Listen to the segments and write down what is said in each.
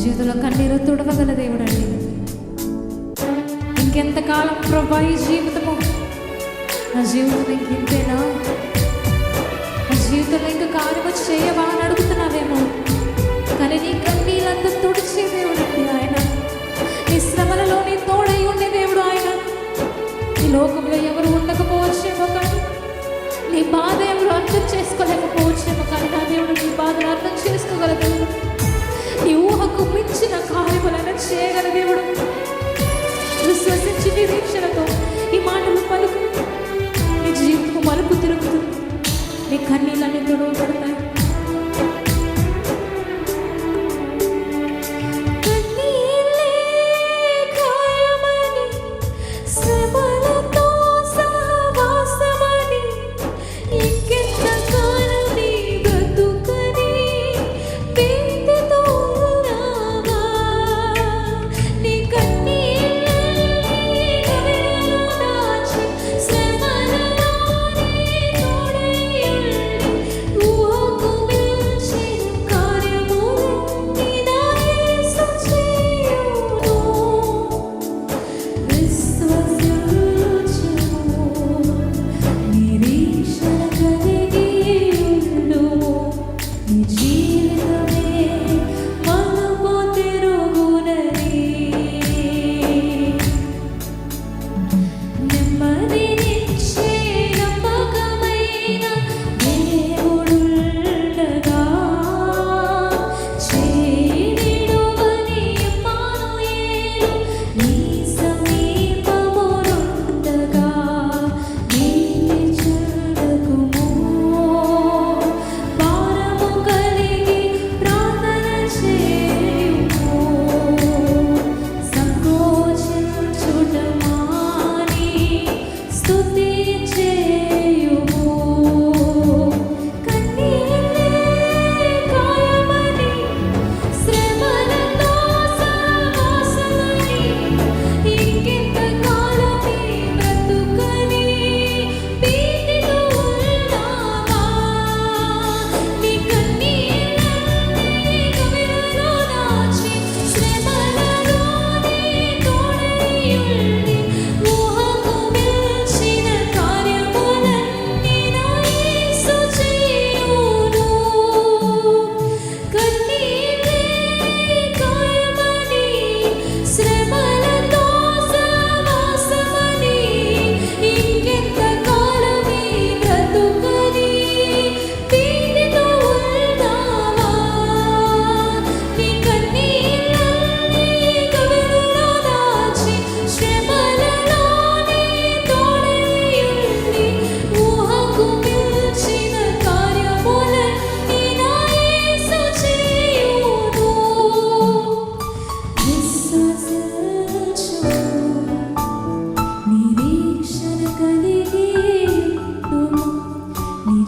జీవితంలో కన్నీరు తుడవగల దేవుడు అండి. ఇంకెంతకాలం ప్రభా ఈ జీవితము, నా జీవితం ఇంకెంతేనా, నా జీవితంలో ఇంకా కార్యము చేయవా అని అడుగుతున్నావేమో. కానీ నీ కన్నీళ్ళంతా తుడిచే దేవుడు అండి ఆయన. నీ శ్రమలలో నీ తోడై ఉండే దేవుడు ఆయన. ఈ లోకంలో ఎవరు ఉండకపోవచ్చేమో, కానీ నీ బాధ ఎవరు అర్థం చేసుకోలేకపోవచ్చేమో, కానీ నా దేవుడు నీ బాధను అర్థం చేసుకోగల దేవుడు. నీ ఊహకు మించిన కార్యములను చేయగల దేవుడు. విశ్వసించి నిరీక్షణతో ఈ మాటలు పలుకు. నీ జీవితము మలుపు తిరుగుతుంది. నీ కన్నీళ్ళని తుడవబడతాయి.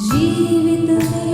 జీవితమే